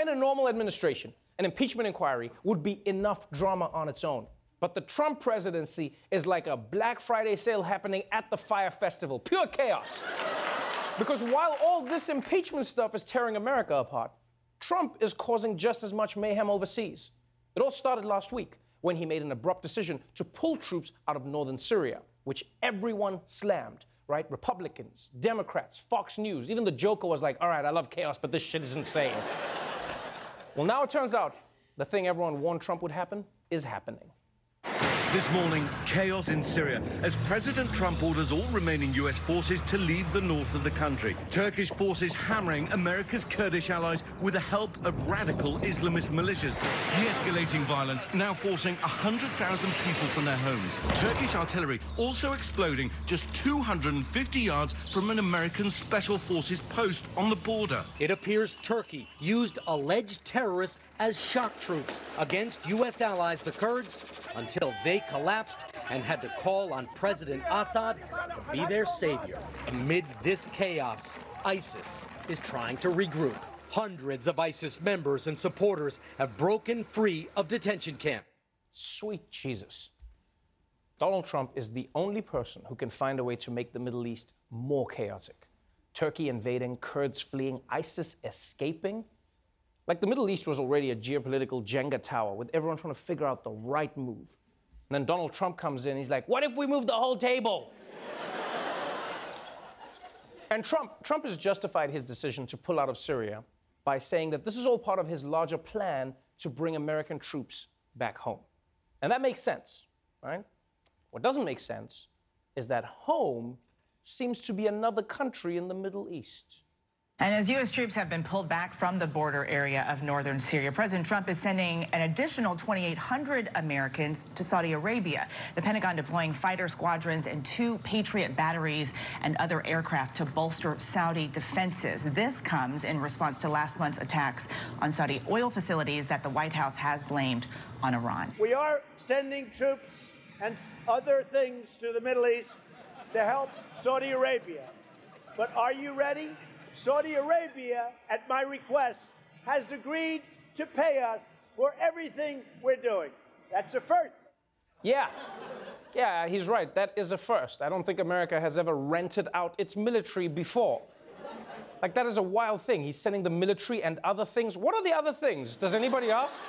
in a normal administration, an impeachment inquiry would be enough drama on its own. But the Trump presidency is like a Black Friday sale happening at the Fire Festival. Pure chaos. Because while all this impeachment stuff is tearing America apart, Trump is causing just as much mayhem overseas. It all started last week when he made an abrupt decision to pull troops out of northern Syria, which everyone slammed, right? Republicans, Democrats, Fox News, even the Joker was like, all right, I love chaos, but this shit is insane. Well, now it turns out the thing everyone warned Trump would happen is happening. This morning, chaos in Syria as President Trump orders all remaining US forces to leave the north of the country. Turkish forces hammering America's Kurdish allies with the help of radical Islamist militias. De-escalating violence now forcing 100,000 people from their homes. Turkish artillery also exploding just 250 yards from an American Special Forces post on the border. It appears Turkey used alleged terrorists as shock troops against U.S. allies, the Kurds, until they collapsed and had to call on President Assad to be their savior. Amid this chaos, ISIS is trying to regroup. Hundreds of ISIS members and supporters have broken free of detention camp. Sweet Jesus. Donald Trump is the only person who can find a way to make the Middle East more chaotic. Turkey invading, Kurds fleeing, ISIS escaping. Like the Middle East was already a geopolitical Jenga tower with everyone trying to figure out the right move. And then Donald Trump comes in, he's like, what if we move the whole table? And Trump has justified his decision to pull out of Syria by saying that this is all part of his larger plan to bring American troops back home. And that makes sense, right? What doesn't make sense is that home seems to be another country in the Middle East. And as U.S. troops have been pulled back from the border area of northern Syria, President Trump is sending an additional 2,800 Americans to Saudi Arabia. The Pentagon deploying fighter squadrons and 2 Patriot batteries and other aircraft to bolster Saudi defenses. This comes in response to last month's attacks on Saudi oil facilities that the White House has blamed on Iran. We are sending troops and other things to the Middle East to help Saudi Arabia. But are you ready? Saudi Arabia, at my request, has agreed to pay us for everything we're doing. That's a first. Yeah, he's right. That is a first. I don't think America has ever rented out its military before. Like, that is a wild thing. He's sending the military and other things. What are the other things? Does anybody ask?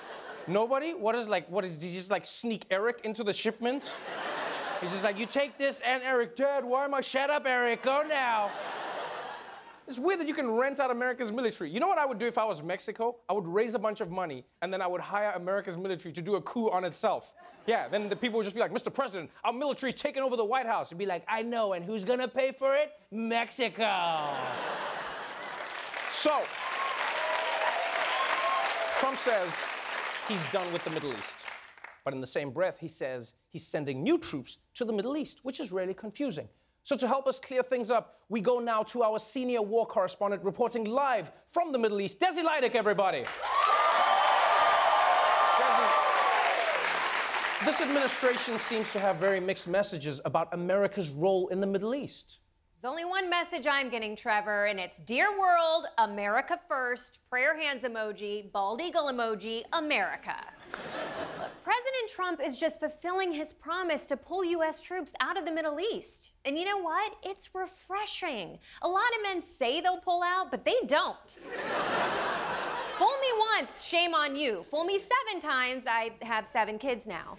Nobody? What did he just like sneak Eric into the shipment? He's just like, you take this and Eric. Dad, why am I? Shut up, Eric, go now. It's weird that you can rent out America's military. You know what I would do if I was Mexico? I would raise a bunch of money, and then I would hire America's military to do a coup on itself. Yeah, then the people would just be like, Mr. President, our military's taking over the White House. It'd be like, I know, and who's gonna pay for it? Mexico. So, Trump says he's done with the Middle East. But in the same breath, he says he's sending new troops to the Middle East, which is really confusing. So to help us clear things up, we go now to our senior war correspondent reporting live from the Middle East, Desi Lydic, everybody. Desi, this administration seems to have very mixed messages about America's role in the Middle East. There's only one message I'm getting, Trevor, and it's Dear World, America first, prayer hands emoji, bald eagle emoji, America. Look, President Trump is just fulfilling his promise to pull U.S. troops out of the Middle East. And you know what? It's refreshing. A lot of men say they'll pull out, but they don't. Fool me once, shame on you. Fool me 7 times, I have 7 kids now.